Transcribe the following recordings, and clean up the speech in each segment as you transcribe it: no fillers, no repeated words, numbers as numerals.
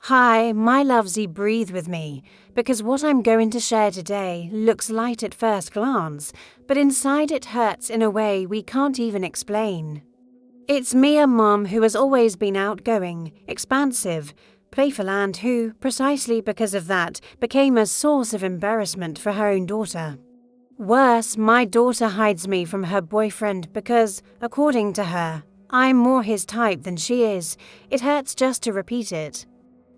Hi, my lovesy, breathe with me, because what I'm going to share today looks light at first glance, but inside it hurts in a way we can't even explain. It's me, a mom who has always been outgoing, expansive, playful, and who, precisely because of that, became a source of embarrassment for her own daughter. Worse, my daughter hides me from her boyfriend because, according to her, I'm more his type than she is. It hurts just to repeat it.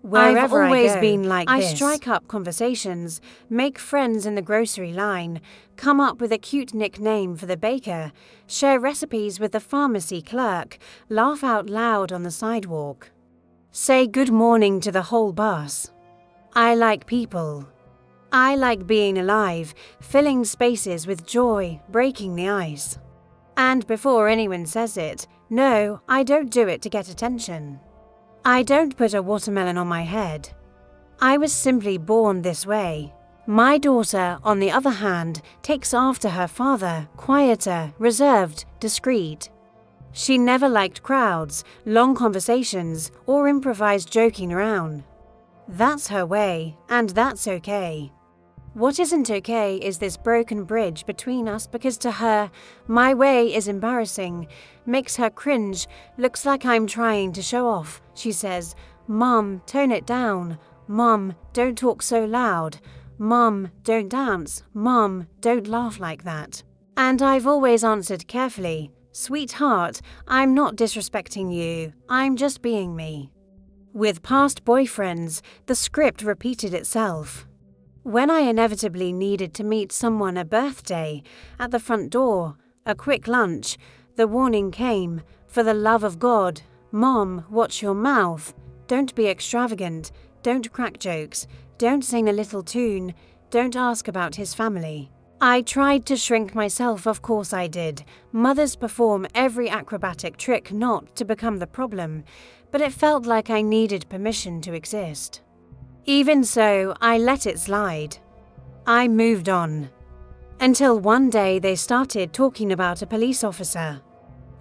Wherever I've always been like this. I strike up conversations, make friends in the grocery line, come up with a cute nickname for the baker, share recipes with the pharmacy clerk, laugh out loud on the sidewalk, say good morning to the whole bus. I like people. I like being alive, filling spaces with joy, breaking the ice. And before anyone says it, no, I don't do it to get attention. I don't put a watermelon on my head. I was simply born this way. My daughter, on the other hand, takes after her father, quieter, reserved, discreet. She never liked crowds, long conversations, or improvised joking around. That's her way, and that's okay. What isn't okay is this broken bridge between us because to her, my way is embarrassing, makes her cringe, looks like I'm trying to show off. She says, "Mom, tone it down. Mom, don't talk so loud. Mom, don't dance. Mom, don't laugh like that." And I've always answered carefully, "Sweetheart, I'm not disrespecting you. I'm just being me." With past boyfriends, the script repeated itself. When I inevitably needed to meet someone a birthday, at the front door, a quick lunch, the warning came, "For the love of God, Mom, watch your mouth. Don't be extravagant. Don't crack jokes. Don't sing a little tune. Don't ask about his family." I tried to shrink myself, of course I did. Mothers perform every acrobatic trick not to become the problem, but it felt like I needed permission to exist. Even so, I let it slide. I moved on. Until one day they started talking about a police officer.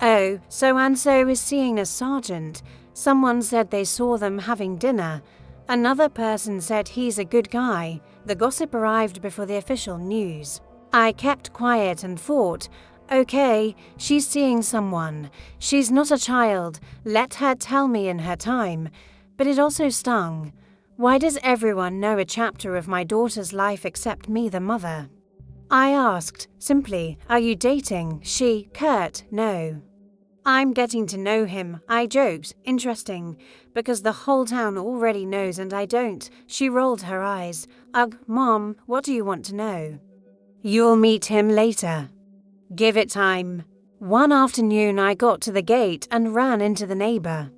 "Oh, so-and-so is seeing a sergeant. Someone said they saw them having dinner. Another person said he's a good guy." The gossip arrived before the official news. I kept quiet and thought, okay, she's seeing someone. She's not a child. Let her tell me in her time. But it also stung. Why does everyone know a chapter of my daughter's life except me, the mother? I asked, simply, "Are you dating?" She, curt, "No." "I'm getting to know him," I joked, interesting, because the whole town already knows and I don't. She rolled her eyes. "Ugh, Mom, what do you want to know?" "You'll meet him later. Give it time." One afternoon I got to the gate and ran into the neighbor.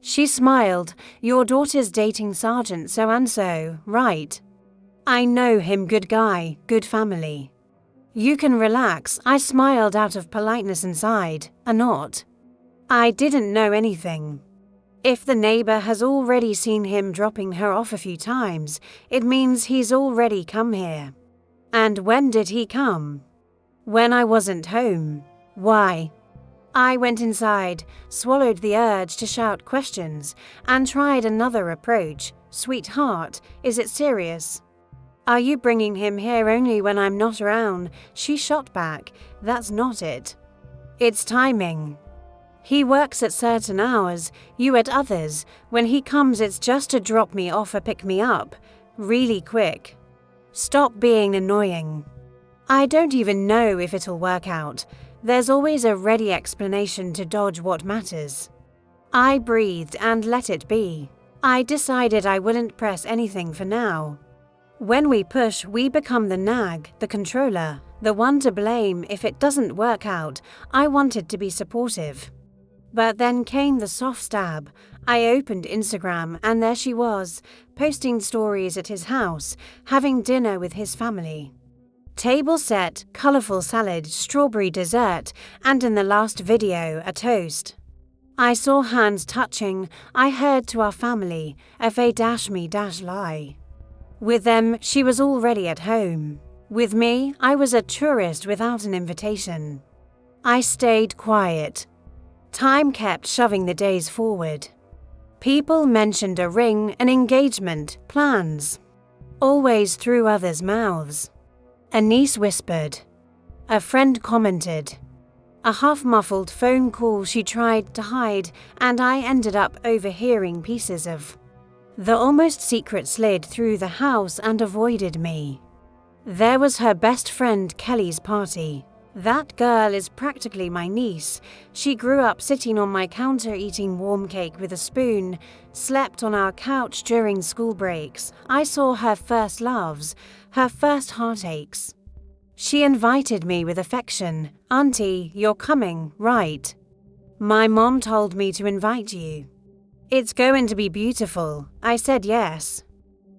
She smiled. "Your daughter's dating Sergeant so-and-so, right?" "I know him, good guy, good family." "You can relax." I smiled out of politeness inside, a not. I didn't know anything. If the neighbor has already seen him dropping her off a few times, it means he's already come here. And when did he come? When I wasn't home. Why? I went inside, swallowed the urge to shout questions, and tried another approach. "Sweetheart, is it serious?" "Are you bringing him here only when I'm not around?" She shot back, "That's not it. It's timing. He works at certain hours, you at others. When he comes, it's just to drop me off or pick me up. Really quick. Stop being annoying. I don't even know if it'll work out. There's always a ready explanation to dodge what matters." I breathed and let it be. I decided I wouldn't press anything for now. When we push, we become the nag, the controller, the one to blame if it doesn't work out. I wanted to be supportive. But then came the soft stab. I opened Instagram and there she was, posting stories at his house, having dinner with his family. Table set, colourful salad, strawberry dessert, and in the last video, a toast. I saw hands touching. I heard to our family, fa-me-lie. With them, she was already at home. With me, I was a tourist without an invitation. I stayed quiet. Time kept shoving the days forward. People mentioned a ring, an engagement, plans. Always through others' mouths. A niece whispered. A friend commented. A half-muffled phone call she tried to hide, and I ended up overhearing pieces of. The almost secret slid through the house and avoided me. There was her best friend Kelly's party. That girl is practically my niece. She grew up sitting on my counter eating warm cake with a spoon, slept on our couch during school breaks. I saw her first loves, her first heartaches. She invited me with affection. Auntie, you're coming, right? My mom told me to invite you. It's going to be beautiful. I said yes.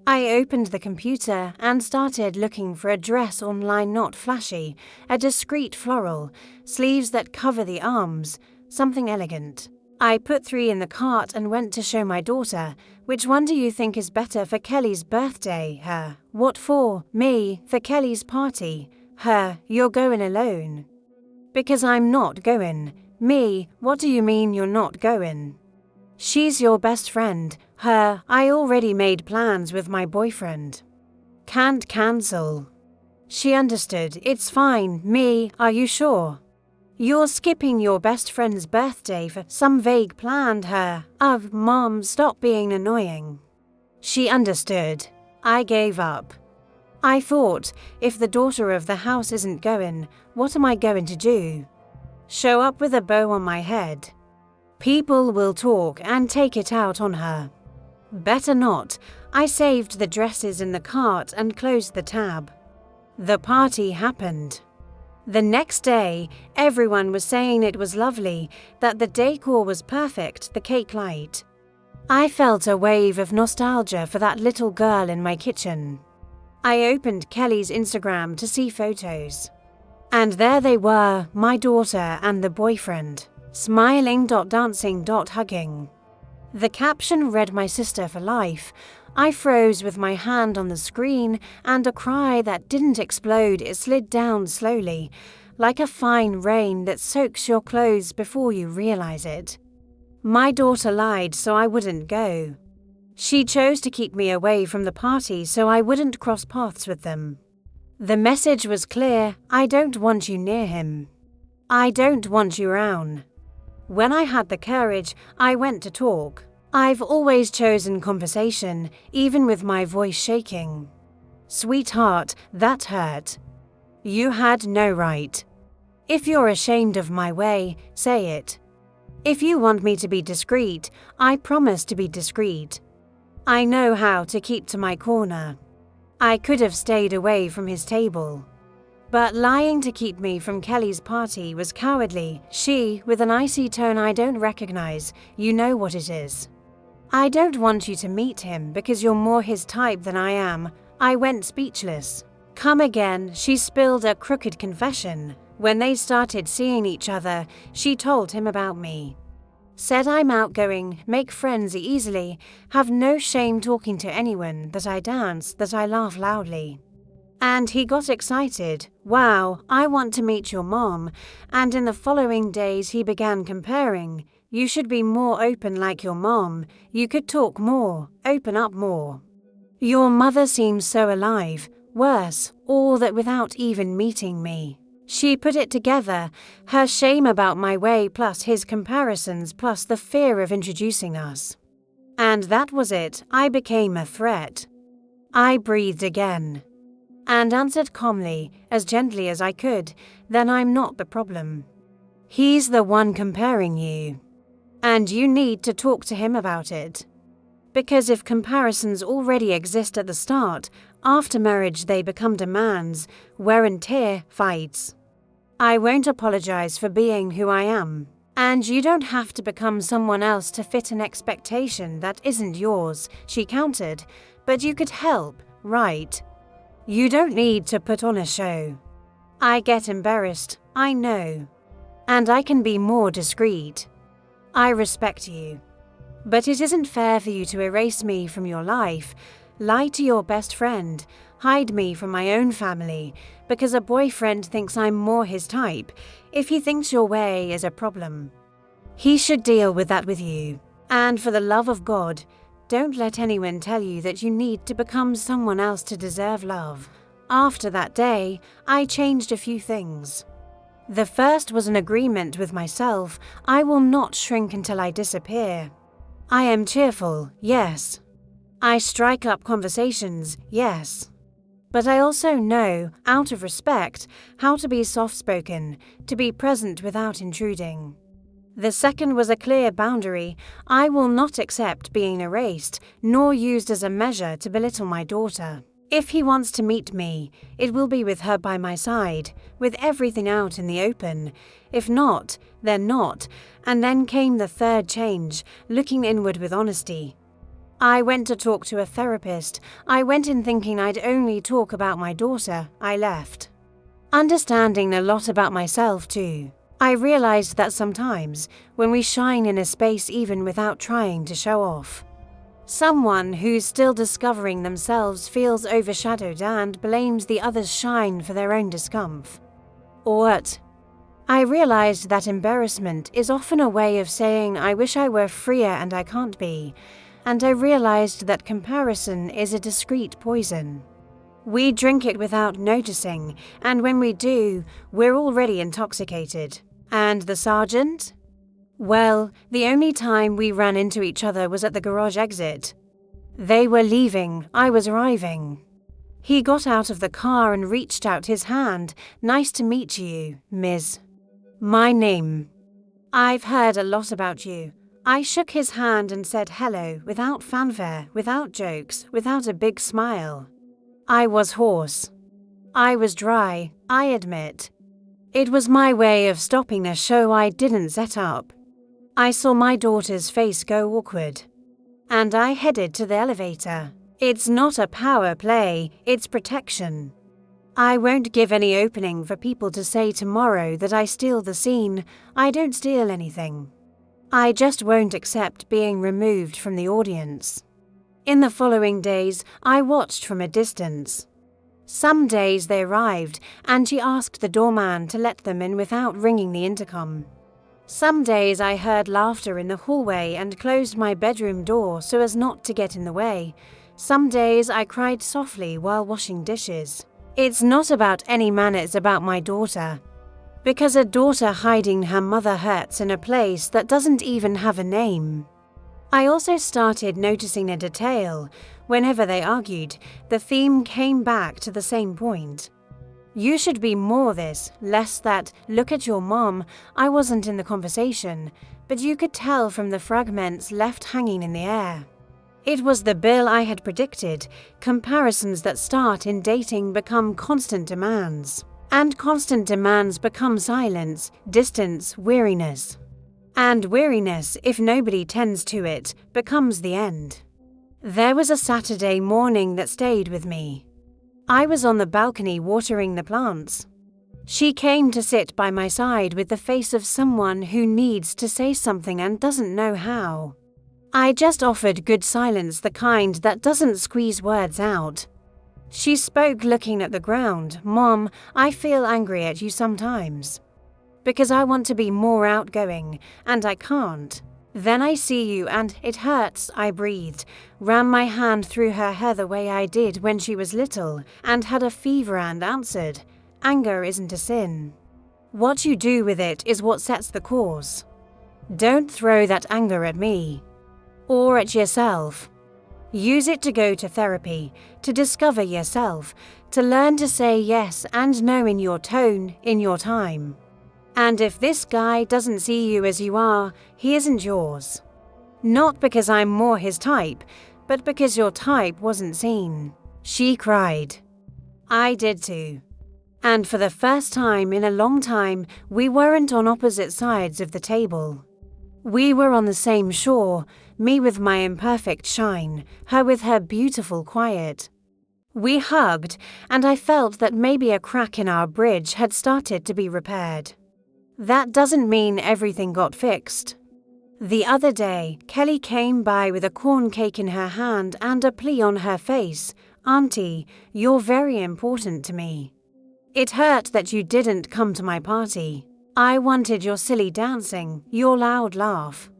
I opened the computer and started looking for a dress online, not flashy, a discreet floral, sleeves that cover the arms, something elegant. I put 3 in the cart and went to show my daughter. Which one do you think is better for Kelly's birthday? Her. What for? Me. For Kelly's party. Her. You're going alone. Because I'm not going. Me. What do you mean you're not going? She's your best friend. Her. I already made plans with my boyfriend. Can't cancel. She understood. It's fine. Me. Are you sure? You're skipping your best friend's birthday for some vague plan. Her. Mom, stop being annoying. She understood. I gave up. I thought, if the daughter of the house isn't going, what am I going to do? Show up with a bow on my head? People will talk and take it out on her. Better not. I saved the dresses in the cart and closed the tab. The party happened. The next day, everyone was saying it was lovely, that the decor was perfect, the cake light. I felt a wave of nostalgia for that little girl in my kitchen. I opened Kelly's Instagram to see photos. And there they were, my daughter and the boyfriend, smiling, dancing, hugging. The caption read my sister for life. I froze with my hand on the screen, and a cry that didn't explode, it slid down slowly, like a fine rain that soaks your clothes before you realize it. My daughter lied so I wouldn't go. She chose to keep me away from the party so I wouldn't cross paths with them. The message was clear: I don't want you near him. I don't want you around. When I had the courage, I went to talk. I've always chosen conversation, even with my voice shaking. Sweetheart, that hurt. You had no right. If you're ashamed of my way, say it. If you want me to be discreet, I promise to be discreet. I know how to keep to my corner. I could have stayed away from his table. But lying to keep me from Kelly's party was cowardly. She, with an icy tone I don't recognize, you know what it is. I don't want you to meet him because you're more his type than I am. I went speechless. Come again, she spilled a crooked confession. When they started seeing each other, she told him about me. Said I'm outgoing, make friends easily, have no shame talking to anyone, that I dance, that I laugh loudly. And he got excited. Wow, I want to meet your mom. And in the following days he began comparing. You should be more open like your mom. You could talk more, open up more. Your mother seems so alive. Worse, all that without even meeting me. She put it together, her shame about my way plus his comparisons plus the fear of introducing us. And that was it. I became a threat. I breathed again. And answered calmly, as gently as I could, then I'm not the problem. He's the one comparing you. And you need to talk to him about it. Because if comparisons already exist at the start, after marriage they become demands, wear and tear, fights. I won't apologize for being who I am. And you don't have to become someone else to fit an expectation that isn't yours, she countered. But you could help, right? You don't need to put on a show. I get embarrassed, I know. And I can be more discreet. I respect you. But it isn't fair for you to erase me from your life, lie to your best friend, hide me from my own family, because a boyfriend thinks I'm more his type, if he thinks your way is a problem. He should deal with that with you. And for the love of God, don't let anyone tell you that you need to become someone else to deserve love. After that day, I changed a few things. The first was an agreement with myself. I will not shrink until I disappear. I am cheerful, yes. I strike up conversations, yes. But I also know, out of respect, how to be soft-spoken, to be present without intruding. The second was a clear boundary. I will not accept being erased, nor used as a measure to belittle my daughter. If he wants to meet me, it will be with her by my side, with everything out in the open. If not, then not. And then came the third change, looking inward with honesty. I went to talk to a therapist. I went in thinking I'd only talk about my daughter. I left understanding a lot about myself too. I realized that sometimes, when we shine in a space even without trying to show off, someone who's still discovering themselves feels overshadowed and blames the other's shine for their own discomfort. Or what? I realized that embarrassment is often a way of saying I wish I were freer and I can't be, and I realized that comparison is a discreet poison. We drink it without noticing, and when we do, we're already intoxicated. And the sergeant? Well, the only time we ran into each other was at the garage exit. They were leaving, I was arriving. He got out of the car and reached out his hand. Nice to meet you, Ms. My name. I've heard a lot about you. I shook his hand and said hello, without fanfare, without jokes, without a big smile. I was hoarse. I was dry, I admit. It was my way of stopping a show I didn't set up. I saw my daughter's face go awkward. And I headed to the elevator. It's not a power play, it's protection. I won't give any opening for people to say tomorrow that I steal the scene. I don't steal anything. I just won't accept being removed from the audience. In the following days, I watched from a distance. Some days they arrived, and she asked the doorman to let them in without ringing the intercom. Some days I heard laughter in the hallway and closed my bedroom door so as not to get in the way. Some days I cried softly while washing dishes. It's not about any man, it's about my daughter. Because a daughter hiding her mother hurts in a place that doesn't even have a name. I also started noticing a detail. Whenever they argued, the theme came back to the same point. You should be more this, less that. Look at your mom. I wasn't in the conversation, but you could tell from the fragments left hanging in the air. It was the bill I had predicted. Comparisons that start in dating become constant demands. And constant demands become silence, distance, weariness. And weariness, if nobody tends to it, becomes the end. There was a Saturday morning that stayed with me. I was on the balcony watering the plants. She came to sit by my side with the face of someone who needs to say something and doesn't know how. I just offered good silence, the kind that doesn't squeeze words out. She spoke looking at the ground. Mom, I feel angry at you sometimes. Because I want to be more outgoing, and I can't. Then I see you and it hurts, I breathed, ran my hand through her hair the way I did when she was little, and had a fever and answered, anger isn't a sin. What you do with it is what sets the course. Don't throw that anger at me. Or at yourself. Use it to go to therapy, to discover yourself, to learn to say yes and no in your tone, in your time. And if this guy doesn't see you as you are, he isn't yours. Not because I'm more his type, but because your type wasn't seen. She cried. I did too. And for the first time in a long time, we weren't on opposite sides of the table. We were on the same shore, me with my imperfect shine, her with her beautiful quiet. We hugged, and I felt that maybe a crack in our bridge had started to be repaired. That doesn't mean everything got fixed. The other day, Kelly came by with a corn cake in her hand and a plea on her face. Auntie, you're very important to me. It hurt that you didn't come to my party. I wanted your silly dancing, your loud laugh.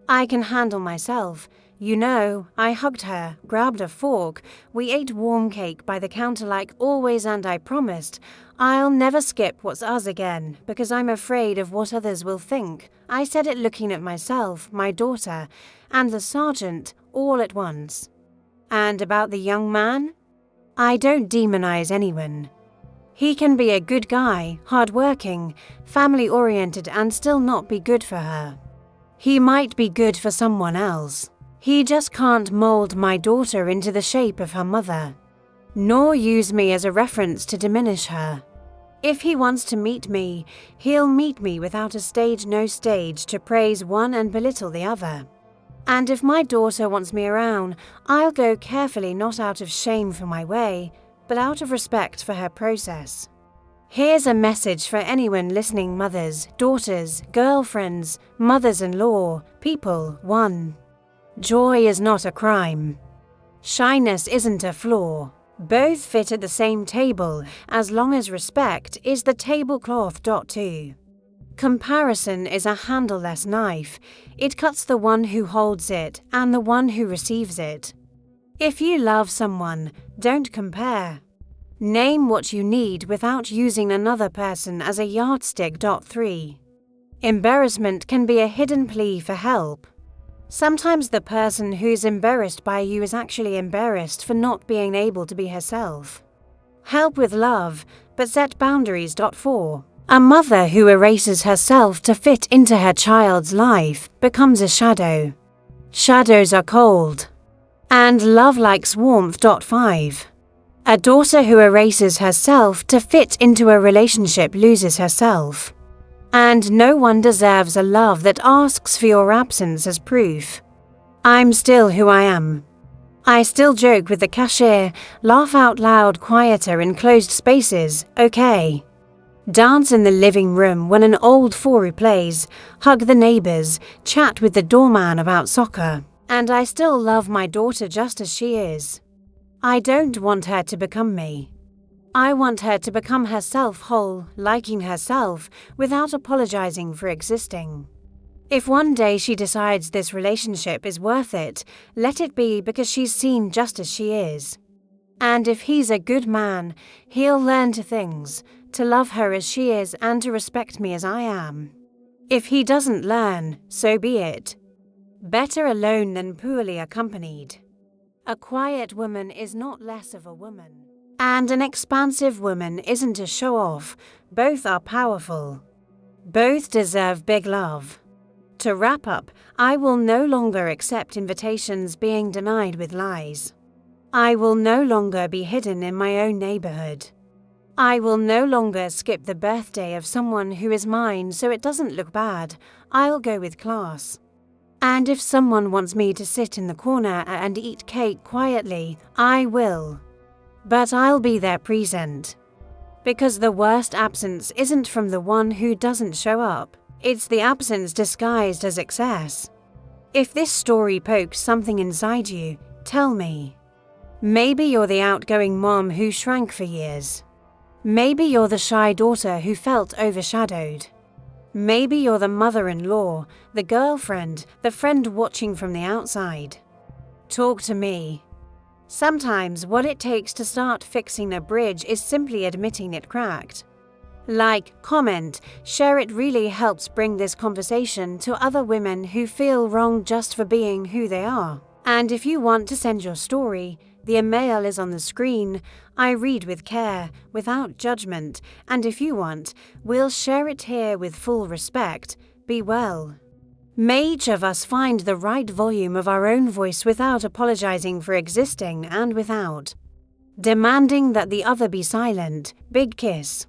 I can handle myself. You know, I hugged her, grabbed a fork, we ate warm cake by the counter like always, and I promised I'll never skip what's us again because I'm afraid of what others will think. I said it looking at myself, my daughter, and the sergeant all at once. And about the young man? I don't demonize anyone. He can be a good guy, hardworking, family-oriented, and still not be good for her. He might be good for someone else. He just can't mold my daughter into the shape of her mother, nor use me as a reference to diminish her. If he wants to meet me, he'll meet me without a stage, no stage, to praise one and belittle the other. And if my daughter wants me around, I'll go carefully, not out of shame for my way, but out of respect for her process. Here's a message for anyone listening: mothers, daughters, girlfriends, mothers-in-law, people. 1. Joy is not a crime. Shyness isn't a flaw. Both fit at the same table, as long as respect is the tablecloth. 2. Comparison is a handleless knife. It cuts the one who holds it and the one who receives it. If you love someone, don't compare. Name what you need without using another person as a yardstick. 3. Embarrassment can be a hidden plea for help. Sometimes the person who's embarrassed by you is actually embarrassed for not being able to be herself. Help with love, but set boundaries. 4. A mother who erases herself to fit into her child's life becomes a shadow. Shadows are cold, and love likes warmth. 5. A daughter who erases herself to fit into a relationship loses herself. And no one deserves a love that asks for your absence as proof. I'm still who I am. I still joke with the cashier, laugh out loud quieter in closed spaces, okay. Dance in the living room when an old Foury plays, hug the neighbors, chat with the doorman about soccer. And I still love my daughter just as she is. I don't want her to become me. I want her to become herself whole, liking herself, without apologizing for existing. If one day she decides this relationship is worth it, let it be because she's seen just as she is. And if he's a good man, he'll learn to love her as she is and to respect me as I am. If he doesn't learn, so be it. Better alone than poorly accompanied. A quiet woman is not less of a woman. And an expansive woman isn't a show-off. Both are powerful. Both deserve big love. To wrap up, I will no longer accept invitations being denied with lies. I will no longer be hidden in my own neighborhood. I will no longer skip the birthday of someone who is mine so it doesn't look bad. I'll go with class. And if someone wants me to sit in the corner and eat cake quietly, I will. But I'll be there present. Because the worst absence isn't from the one who doesn't show up. It's the absence disguised as excess. If this story pokes something inside you, tell me. Maybe you're the outgoing mom who shrank for years. Maybe you're the shy daughter who felt overshadowed. Maybe you're the mother-in-law, the girlfriend, the friend watching from the outside. Talk to me. Sometimes what it takes to start fixing a bridge is simply admitting it cracked. Like, comment, share. It really helps bring this conversation to other women who feel wrong just for being who they are. And if you want to send your story, the email is on the screen. I read with care, without judgment, and if you want, we'll share it here with full respect. Be well. May each of us find the right volume of our own voice without apologizing for existing and without demanding that the other be silent. Big kiss.